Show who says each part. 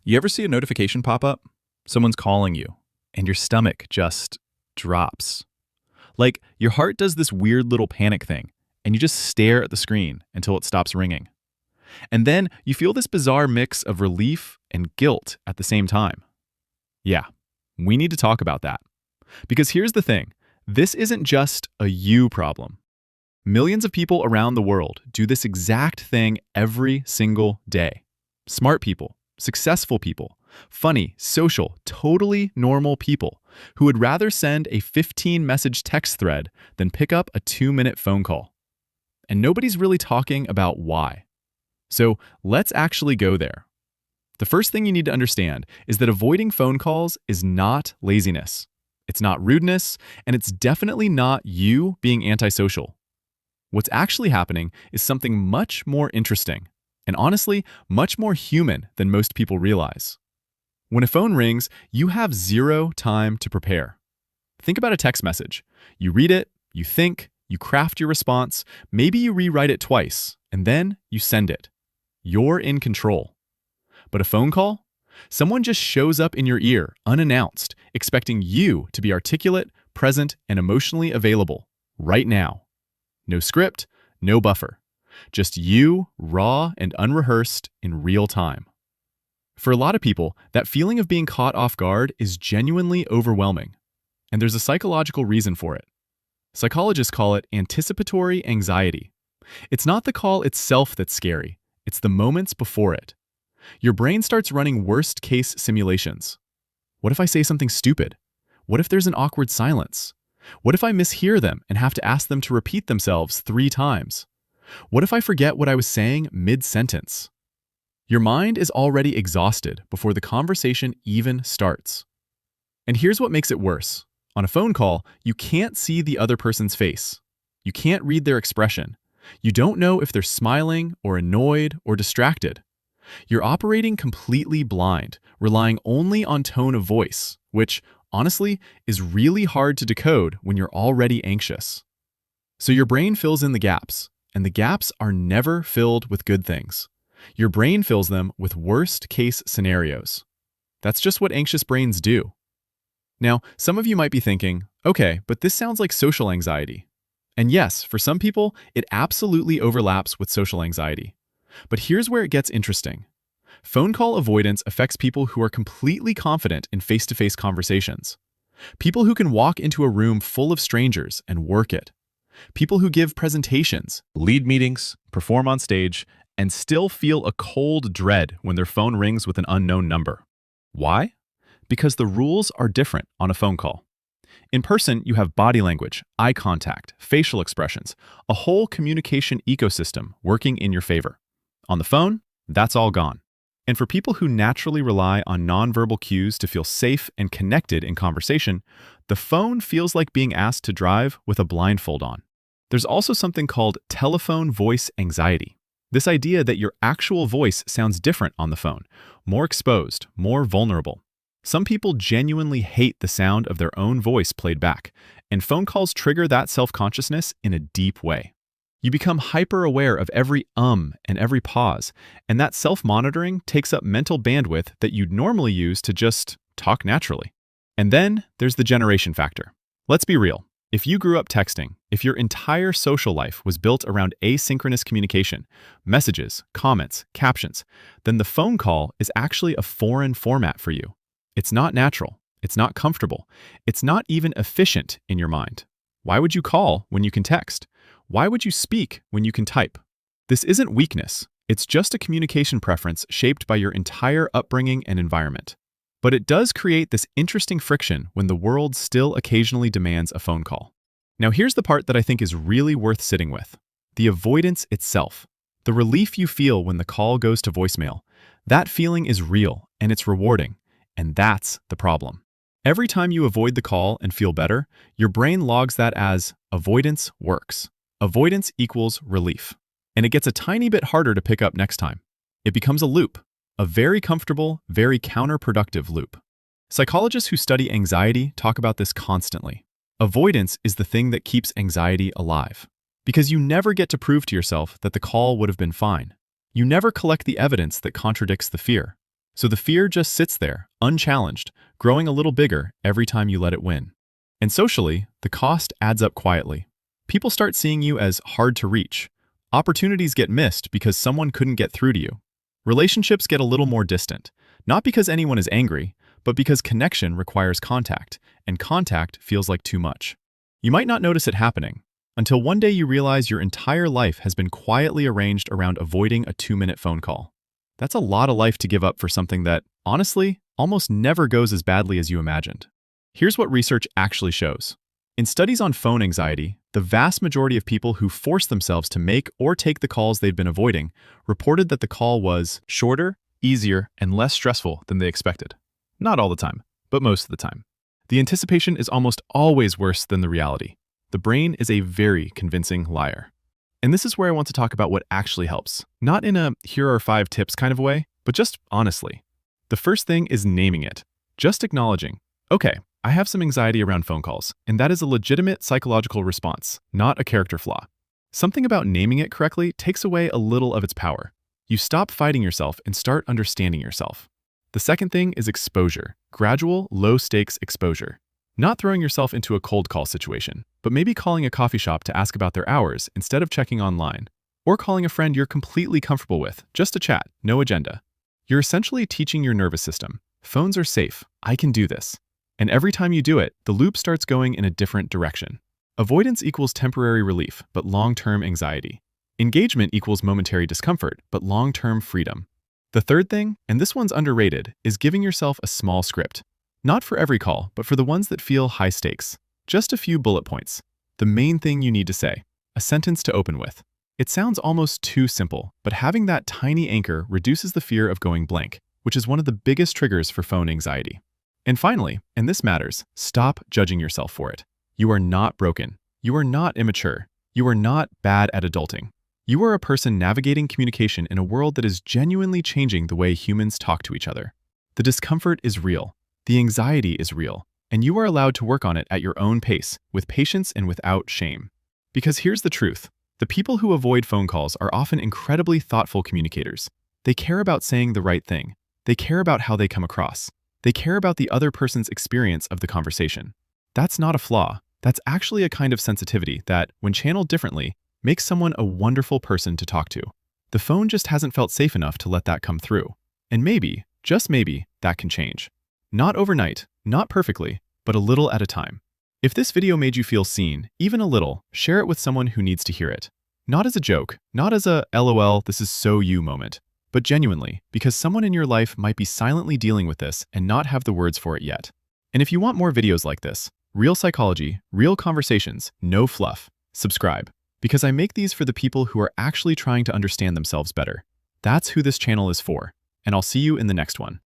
Speaker 1: You ever see a notification pop up? Someone's calling you, and your stomach just drops. Like your heart does this weird little panic thing, and you just stare at the screen until it stops ringing. And then you feel this bizarre mix of relief and guilt at the same time. Yeah, we need to talk about that. Because here's the thing, this isn't just a you problem. Millions of people around the world do this exact thing every single day. Smart people, successful people, funny, social, totally normal people who would rather send a 15-message text thread than pick up a 2-minute phone call. And nobody's really talking about why. So let's actually go there. The first thing you need to understand is that avoiding phone calls is not laziness. It's not rudeness, and it's definitely not you being antisocial. What's actually happening is something much more interesting, and honestly, much more human than most people realize. When a phone rings, you have zero time to prepare. Think about a text message. You read it, you think, you craft your response, maybe you rewrite it twice, and then you send it. You're in control. But a phone call? Someone just shows up in your ear, unannounced, expecting you to be articulate, present, and emotionally available, right now. No script, no buffer. Just you, raw and unrehearsed, in real time. For a lot of people, that feeling of being caught off guard is genuinely overwhelming. And there's a psychological reason for it. Psychologists call it anticipatory anxiety. It's not the call itself that's scary, it's the moments before it. Your brain starts running worst-case simulations. What if I say something stupid? What if there's an awkward silence? What if I mishear them and have to ask them to repeat themselves 3 times? What if I forget what I was saying mid-sentence? Your mind is already exhausted before the conversation even starts. And here's what makes it worse. On a phone call, you can't see the other person's face. You can't read their expression. You don't know if they're smiling or annoyed or distracted. You're operating completely blind, relying only on tone of voice, which, honestly, is really hard to decode when you're already anxious. So your brain fills in the gaps, and the gaps are never filled with good things. Your brain fills them with worst-case scenarios. That's just what anxious brains do. Now, some of you might be thinking, okay, but this sounds like social anxiety. And yes, for some people, it absolutely overlaps with social anxiety. But here's where it gets interesting. Phone call avoidance affects people who are completely confident in face-to-face conversations. People who can walk into a room full of strangers and work it. People who give presentations, lead meetings, perform on stage, and still feel a cold dread when their phone rings with an unknown number. Why? Because the rules are different on a phone call. In person, you have body language, eye contact, facial expressions, a whole communication ecosystem working in your favor. On the phone, that's all gone. And for people who naturally rely on nonverbal cues to feel safe and connected in conversation, the phone feels like being asked to drive with a blindfold on. There's also something called telephone voice anxiety. This idea that your actual voice sounds different on the phone, more exposed, more vulnerable. Some people genuinely hate the sound of their own voice played back, and phone calls trigger that self-consciousness in a deep way. You become hyper-aware of every and every pause, and that self-monitoring takes up mental bandwidth that you'd normally use to just talk naturally. And then there's the generation factor. Let's be real. If you grew up texting, if your entire social life was built around asynchronous communication, messages, comments, captions, then the phone call is actually a foreign format for you. It's not natural. It's not comfortable. It's not even efficient in your mind. Why would you call when you can text? Why would you speak when you can type? This isn't weakness. It's just a communication preference shaped by your entire upbringing and environment. But it does create this interesting friction when the world still occasionally demands a phone call. Now here's the part that I think is really worth sitting with. The avoidance itself. The relief you feel when the call goes to voicemail. That feeling is real and it's rewarding. And that's the problem. Every time you avoid the call and feel better, your brain logs that as avoidance works. Avoidance equals relief. And it gets a tiny bit harder to pick up next time. It becomes a loop, a very comfortable, very counterproductive loop. Psychologists who study anxiety talk about this constantly. Avoidance is the thing that keeps anxiety alive. Because you never get to prove to yourself that the call would have been fine. You never collect the evidence that contradicts the fear. So the fear just sits there, unchallenged, growing a little bigger every time you let it win. And socially, the cost adds up quietly. People start seeing you as hard to reach. Opportunities get missed because someone couldn't get through to you. Relationships get a little more distant, not because anyone is angry, but because connection requires contact, and contact feels like too much. You might not notice it happening, until one day you realize your entire life has been quietly arranged around avoiding a 2-minute phone call. That's a lot of life to give up for something that, honestly, almost never goes as badly as you imagined. Here's what research actually shows. In studies on phone anxiety, the vast majority of people who forced themselves to make or take the calls they'd been avoiding reported that the call was shorter, easier, and less stressful than they expected. Not all the time, but most of the time. The anticipation is almost always worse than the reality. The brain is a very convincing liar. And this is where I want to talk about what actually helps. Not in a here are 5 tips kind of way, but just honestly. The first thing is naming it. Just acknowledging, okay, I have some anxiety around phone calls, and that is a legitimate psychological response, not a character flaw. Something about naming it correctly takes away a little of its power. You stop fighting yourself and start understanding yourself. The second thing is exposure, gradual, low-stakes exposure. Not throwing yourself into a cold call situation, but maybe calling a coffee shop to ask about their hours instead of checking online. Or calling a friend you're completely comfortable with, just to chat, no agenda. You're essentially teaching your nervous system, phones are safe, I can do this. And every time you do it, the loop starts going in a different direction. Avoidance equals temporary relief, but long-term anxiety. Engagement equals momentary discomfort, but long-term freedom. The third thing, and this one's underrated, is giving yourself a small script. Not for every call, but for the ones that feel high stakes. Just a few bullet points. The main thing you need to say. A sentence to open with. It sounds almost too simple, but having that tiny anchor reduces the fear of going blank, which is one of the biggest triggers for phone anxiety. And finally, and this matters, stop judging yourself for it. You are not broken. You are not immature. You are not bad at adulting. You are a person navigating communication in a world that is genuinely changing the way humans talk to each other. The discomfort is real. The anxiety is real. And you are allowed to work on it at your own pace, with patience and without shame. Because here's the truth. The people who avoid phone calls are often incredibly thoughtful communicators. They care about saying the right thing. They care about how they come across. They care about the other person's experience of the conversation. That's not a flaw. That's actually a kind of sensitivity that, when channeled differently, makes someone a wonderful person to talk to. The phone just hasn't felt safe enough to let that come through. And maybe, just maybe, that can change. Not overnight, not perfectly, but a little at a time. If this video made you feel seen, even a little, share it with someone who needs to hear it. Not as a joke, not as a LOL, this is so you moment, but genuinely, because someone in your life might be silently dealing with this and not have the words for it yet. And if you want more videos like this, real psychology, real conversations, no fluff, subscribe. Because I make these for the people who are actually trying to understand themselves better. That's who this channel is for, and I'll see you in the next one.